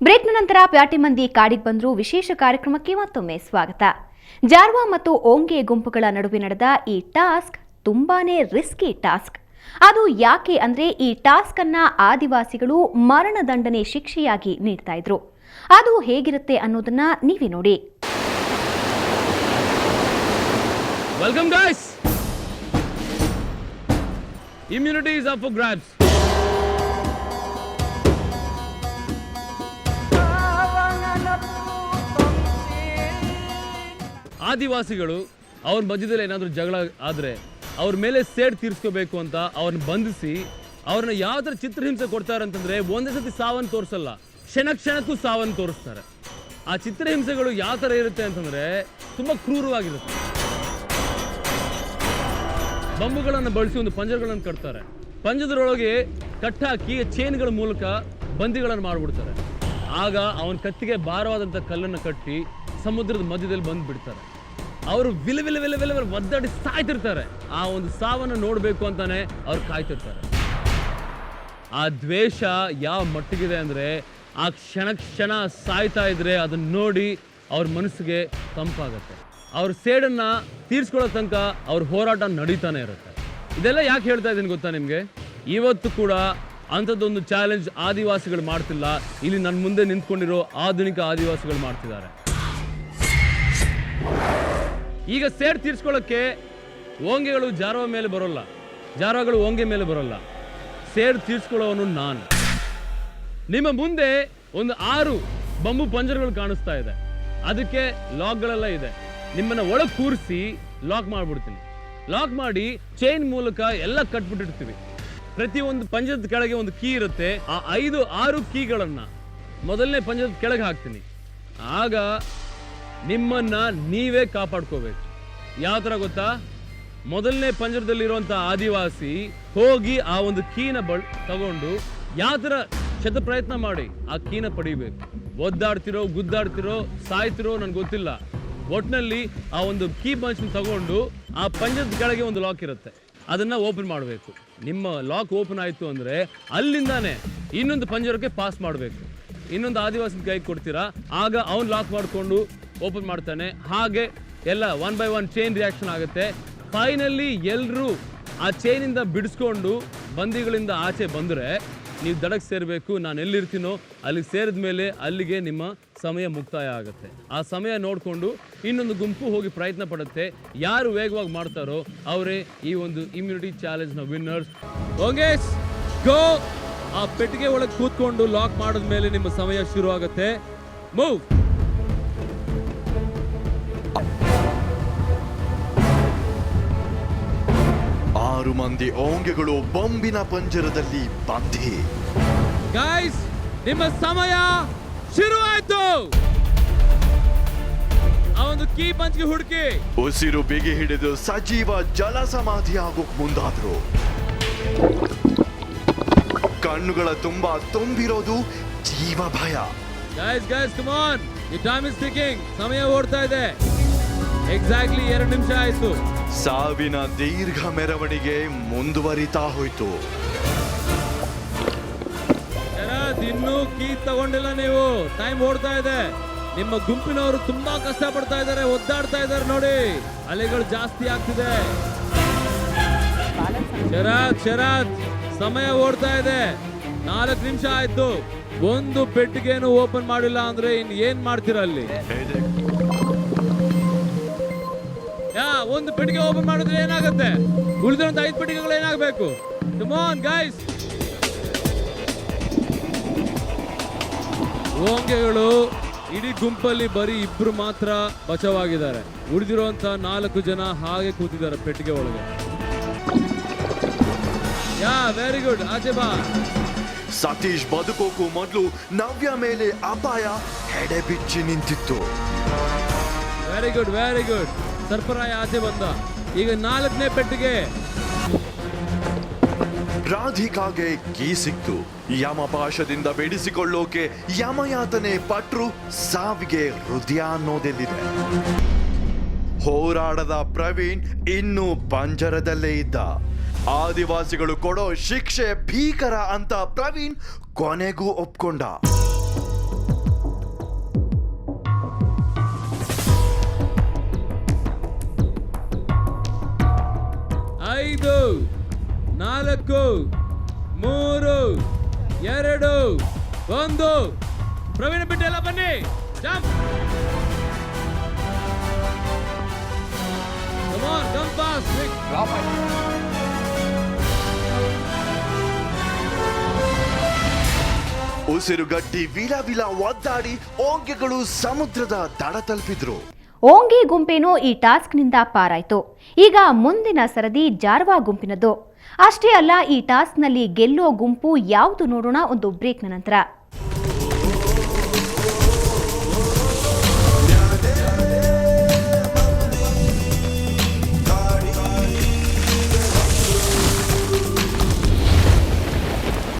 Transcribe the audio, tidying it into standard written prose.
ಬ್ರೇಕ್ನ ನಂತರ ಪ್ಯಾಟಿ ಮಂದಿ ಕಾಡಿಗೆ ಬಂದ್ರು ವಿಶೇಷ ಕಾರ್ಯಕ್ರಮಕ್ಕೆ ಮತ್ತೊಮ್ಮೆ ಸ್ವಾಗತ. ಜಾರ್ವಾ ಮತ್ತು ಓಂಗೆ ಗುಂಪುಗಳ ನಡುವೆ ನಡೆದ ಈ ಟಾಸ್ಕ್ ತುಂಬಾನೇ ರಿಸ್ಕಿ ಟಾಸ್ಕ್. ಅದು ಯಾಕೆ ಅಂದ್ರೆ ಈ ಟಾಸ್ಕ್ ಅನ್ನ ಆದಿವಾಸಿಗಳು ಮರಣದಂಡನೆ ಶಿಕ್ಷೆಯಾಗಿ ನೀಡ್ತಾ ಇದ್ರು. ಅದು ಹೇಗಿರುತ್ತೆ ಅನ್ನೋದನ್ನ ನೀವೇ ನೋಡಿ. Welcome guys. Immunity is up for grabs. ಆದಿವಾಸಿಗಳು ಅವ್ರ ಮಧ್ಯದಲ್ಲಿ ಏನಾದರೂ ಜಗಳ ಆದರೆ ಅವ್ರ ಮೇಲೆ ಸೇಡ್ ತೀರಿಸ್ಕೋಬೇಕು ಅಂತ ಅವ್ರನ್ನ ಬಂಧಿಸಿ ಅವ್ರನ್ನ ಯಾವ ಥರ ಚಿತ್ರಹಿಂಸೆ ಕೊಡ್ತಾರೆ ಅಂತಂದರೆ ಒಂದೇ ಸತಿ ಸಾವನ್ನು ತೋರಿಸಲ್ಲ, ಕ್ಷಣಕ್ಕೂ ಸಾವನ್ನು ತೋರಿಸ್ತಾರೆ. ಆ ಚಿತ್ರಹಿಂಸೆಗಳು ಯಾವ ಥರ ಇರುತ್ತೆ ಅಂತಂದರೆ ತುಂಬ ಕ್ರೂರವಾಗಿರುತ್ತೆ. ಬಂಬುಗಳನ್ನು ಬಳಸಿ ಒಂದು ಪಂಜರಗಳನ್ನು ಕಟ್ತಾರೆ. ಪಂಜರದೊಳಗೆ ಕಟ್ಟಾಕಿ ಚೈನ್ಗಳ ಮೂಲಕ ಬಂದಿಗಳನ್ನು ಮಾಡಿಬಿಡ್ತಾರೆ. ಆಗ ಅವನ ಕತ್ತಿಗೆ ಭಾರವಾದಂಥ ಕಲ್ಲನ್ನು ಕಟ್ಟಿ ಸಮುದ್ರದ ಮಧ್ಯದಲ್ಲಿ ಬಂದು ಬಿಡ್ತಾರೆ. ಅವರು ವಿಲ ಒದ್ದಾಡಿ ಸಾಯ್ತಿರ್ತಾರೆ. ಆ ಒಂದು ಸಾವನ್ನು ನೋಡಬೇಕು ಅಂತಾನೆ ಅವ್ರು ಕಾಯ್ತಿರ್ತಾರೆ. ಆ ದ್ವೇಷ ಯಾವ ಮಟ್ಟಿಗಿದೆ ಅಂದರೆ ಆ ಕ್ಷಣ ಸಾಯ್ತಾ ಇದ್ರೆ ಅದನ್ನ ನೋಡಿ ಅವ್ರ ಮನಸ್ಸಿಗೆ ತಂಪಾಗತ್ತೆ. ಅವ್ರ ಸೇಡನ್ನು ತೀರಿಸ್ಕೊಳ್ಳೋ ತನಕ ಅವ್ರ ಹೋರಾಟ ನಡೀತಾನೆ ಇರುತ್ತೆ. ಇದೆಲ್ಲ ಯಾಕೆ ಹೇಳ್ತಾ ಇದ್ದೀನಿ ಗೊತ್ತಾ ನಿಮಗೆ? ಇವತ್ತು ಕೂಡ ಅಂಥದ್ದೊಂದು ಚಾಲೆಂಜ್ ಆದಿವಾಸಿಗಳು ಮಾಡ್ತಿಲ್ಲ. ಇಲ್ಲಿ ನನ್ನ ಮುಂದೆ ನಿಂತ್ಕೊಂಡಿರೋ ಆಧುನಿಕ ಆದಿವಾಸಿಗಳು ಮಾಡ್ತಿದ್ದಾರೆ. ಈಗ ಸೇಡ್ ತೀರಿಸ್ಕೊಳ್ಳೋಕ್ಕೆ ಓಂಗೆಗಳು ಜಾರವ ಮೇಲೆ ಬರೋಲ್ಲ, ಜಾರವಗಳು ಓಂಗೆ ಮೇಲೆ ಬರೋಲ್ಲ. ಸೇಡ್ ತೀರಿಸ್ಕೊಳ್ಳೋವನು ನಾನು. ನಿಮ್ಮ ಮುಂದೆ ಒಂದು 6 ಬಂಬು ಪಂಜರಗಳು ಕಾಣಿಸ್ತಾ ಇದೆ. ಅದಕ್ಕೆ ಲಾಕ್ಗಳೆಲ್ಲ ಇದೆ. ನಿಮ್ಮನ್ನ ಒಳಗೆ ಕೂರಿಸಿ ಲಾಕ್ ಮಾಡಿಬಿಡ್ತೀನಿ. ಲಾಕ್ ಮಾಡಿ ಚೈನ್ ಮೂಲಕ ಎಲ್ಲ ಕಟ್ಬಿಟ್ಟಿರ್ತೀವಿ. ಪ್ರತಿಯೊಂದು ಪಂಜರದ ಕೆಳಗೆ ಒಂದು ಕೀ ಇರುತ್ತೆ. ಆ 5-6 ಕೀಗಳನ್ನು ಮೊದಲನೇ ಪಂಜರದ ಕೆಳಗೆ ಹಾಕ್ತೀನಿ. ಆಗ ನಿಮ್ಮನ್ನ ನೀವೇ ಕಾಪಾಡ್ಕೋಬೇಕು. ಯಾವ ಥರ ಗೊತ್ತಾ? ಮೊದಲನೇ ಪಂಜರದಲ್ಲಿರುವಂಥ ಆದಿವಾಸಿ ಹೋಗಿ ಆ ಒಂದು ಕೀನ ತಗೊಂಡು ಯಾವ ಥರ ಪ್ರಯತ್ನ ಮಾಡಿ ಆ ಕೀನ ಪಡಿಬೇಕು. ಒದ್ದಾಡ್ತಿರೋ, ಗುದ್ದಾಡ್ತಿರೋ, ಸಾಯ್ತಿರೋ ನನಗೆ ಗೊತ್ತಿಲ್ಲ. ಒಟ್ಟಿನಲ್ಲಿ ಆ ಒಂದು ಕೀ ಬಂಚ್ ತಗೊಂಡು ಆ ಪಂಜರದ ಕೆಳಗೆ ಒಂದು ಲಾಕ್ ಇರುತ್ತೆ, ಅದನ್ನು ಓಪನ್ ಮಾಡಬೇಕು. ನಿಮ್ಮ ಲಾಕ್ ಓಪನ್ ಆಯಿತು ಅಂದರೆ ಅಲ್ಲಿಂದಾನೆ ಇನ್ನೊಂದು ಪಂಜರಕ್ಕೆ ಪಾಸ್ ಮಾಡಬೇಕು. ಇನ್ನೊಂದು ಆದಿವಾಸಿ ಕೈಗೆ ಕೊಡ್ತೀರಾ, ಆಗ ಅವನು ಲಾಕ್ ಮಾಡಿಕೊಂಡು ಓಪನ್ ಮಾಡ್ತಾನೆ. ಹಾಗೆ ಎಲ್ಲ 1 by 1 ಚೈನ್ ರಿಯಾಕ್ಷನ್ ಆಗುತ್ತೆ. ಫೈನಲಿ ಎಲ್ಲರೂ ಆ ಚೈನಿಂದ ಬಿಡಿಸ್ಕೊಂಡು ಬಂದಿಗಳಿಂದ ಆಚೆ ಬಂದರೆ ನೀವು ದಡಕ್ಕೆ ಸೇರಬೇಕು. ನಾನು ಎಲ್ಲಿರ್ತೀನೋ ಅಲ್ಲಿಗೆ ಸೇರಿದ ಮೇಲೆ ಅಲ್ಲಿಗೆ ನಿಮ್ಮ ಸಮಯ ಮುಕ್ತಾಯ ಆಗುತ್ತೆ. ಆ ಸಮಯ ನೋಡಿಕೊಂಡು ಇನ್ನೊಂದು ಗುಂಪು ಹೋಗಿ ಪ್ರಯತ್ನ ಪಡುತ್ತೆ. ಯಾರು ವೇಗವಾಗಿ ಮಾಡ್ತಾರೋ ಅವರೇ ಈ ಒಂದು ಇಮ್ಯುನಿಟಿ ಚಾಲೆಂಜ್ನ ವಿನ್ನರ್ಸ್. Okay go. ಆ ಪೆಟ್ಟಿಗೆ ಒಳಗೆ ಕೂತ್ಕೊಂಡು ಲಾಕ್ ಮಾಡಿದ್ಮೇಲೆ ನಿಮ್ಮ ಸಮಯ ಶುರು ಆಗುತ್ತೆ. ಮೂವ್. 6 ಮಂದಿ ಓಂಗೆಗಳು ಬೊಂಬಿನ ಪಂಜರದಲ್ಲಿ ಬಂದಿ. ಗೈಸ್, ನಿಮ್ಮ ಸಮಯ ಶುರು ಆಯ್ತು. ಆ ಒಂದು ಕೀ ಪಂಚ್ಗೆ ಹುಡುಕಿ ಉಸಿರು ಬಿಗಿ ಹಿಡಿದು ಸಜೀವ ಜಲ ಸಮಾಧಿ ಆಗೋಕ್ ಮುಂದಾದ್ರು. ಕಣ್ಣುಗಳ ತುಂಬಾ ತುಂಬಿರೋದು ಜೀವ ಭಯ. Guys come on, the time is ticking. ಸಮಯ ಓಡ್ತಾ ಇದೆ. ಎಕ್ಸಾಕ್ಟ್ಲಿ 2 ನಿಮಿಷ ಆಯ್ತು. ಸಾವಿನ ದೀರ್ಘ ಮೆರವಣಿಗೆ ಮುಂದುವರಿತಾ ಹೋಯ್ತು. ಇನ್ನೂ ಕೀ ತಗೊಂಡಿಲ್ಲ ನೀವು. ಟೈಮ್ ಓಡ್ತಾ ಇದೆ. ನಿಮ್ಮ ಗುಂಪಿನವರು ತುಂಬಾ ಕಷ್ಟ ಪಡ್ತಾ ಇದ್ದಾರೆ, ಒದ್ದಾಡ್ತಾ ಇದ್ದಾರೆ. ನೋಡಿ, ಅಲೆಗಳು ಜಾಸ್ತಿ ಆಗ್ತಿದೆ. ಶರತ್ ಸಮಯ ಓಡ್ತಾ ಇದೆ. 4 ನಿಮಿಷ ಆಯ್ತು. ಒಂದು ಪೆಟ್ಟಿಗೆನು ಓಪನ್ ಮಾಡಿಲ್ಲ ಅಂದ್ರೆ ಇನ್ ಏನ್ ಮಾಡ್ತೀರಾ ಅಲ್ಲಿ? ಒಂದು ಪೆಟ್ಟಿಗೆ ಓಪನ್ ಮಾಡಿದ್ರೆ ಏನಾಗುತ್ತೆ? ಉಳಿದಿರುವಂತ 5 ಪೆಟ್ಟಿಗೆಗಳು ಏನಾಗಬೇಕು? Come on guys. ಓಂಗೆಗಳು ಇಡೀ ಗುಂಪಲ್ಲಿ ಬರೀ 2 ಮಾತ್ರ ಬಚಾವಾಗಿದ್ದಾರೆ. ಉಳಿದಿರುವಂತ 4 ಜನ ಹಾಗೆ ಕೂತಿದ್ದಾರೆ ಪೆಟ್ಟಿಗೆ ಒಳಗೆ. Very good. ಆಚೆ ಬಾ. ಸತೀಶ್ ಬದುಕೋಕು ಮೊದಲು ನವ್ಯ ಮೇಲೆ ಅಪಾಯ ಹೆಡೆ ಬಿಚ್ಚಿ ನಿಂತಿತ್ತು. Very good. ಸರ್ಪರಾಯ ಆಚೆ ಬಂದ. ಈಗ 4ನೇ ಪೆಟ್ಟಿಗೆ. ರಾಧಿಕಾಗೆ ಕೀ ಸಿಕ್ತು. ಯಮಪಾಶದಿಂದ ಬಿಡಿಸಿಕೊಳ್ಳೋಕೆ ಯಮಯಾತನೆ ಪಟ್ರು ಸಾವಿಗೆ ಹೃದಯ ಅನ್ನೋದೆಲ್ಲಿದೆ. ಹೋರಾಡದ ಪ್ರವೀಣ್ ಇನ್ನೂ ಪಂಜರದಲ್ಲೇ ಇದ್ದ. ಆದಿವಾಸಿಗಳು ಕೊಡೋ ಶಿಕ್ಷೆ ಭೀಕರ ಅಂತ ಪ್ರವೀಣ್ ಕೊನೆಗೂ ಒಪ್ಕೊಂಡ. 5 4 3 2 1 ಪ್ರವೀಣ್ ಬಿಟ್ಟು ಎಲ್ಲ ಬನ್ನಿ jump Come on, come fast, quick. ಉಸಿರುಗಟ್ಟಿ ವಿಲ ವಿಲ ಒದ್ದಾಡಿ ಓಂಗೆಗಳು ಸಮುದ್ರದ ದಡ ತಲುಪಿದ್ರು. ಓಂಗೆ ಗುಂಪೇನೋ ಈ ಟಾಸ್ಕ್ನಿಂದ ಪಾರಾಯ್ತು. ಈಗ ಮುಂದಿನ ಸರದಿ ಜಾರ್ವಾ ಗುಂಪಿನದ್ದು. ಅಷ್ಟೇ ಅಲ್ಲ, ಈ ಟಾಸ್ಕ್ನಲ್ಲಿ ಗೆಲ್ಲೋ ಗುಂಪು ಯಾವುದು ನೋಡೋಣ ಒಂದು ಬ್ರೇಕ್ನ ನಂತರ.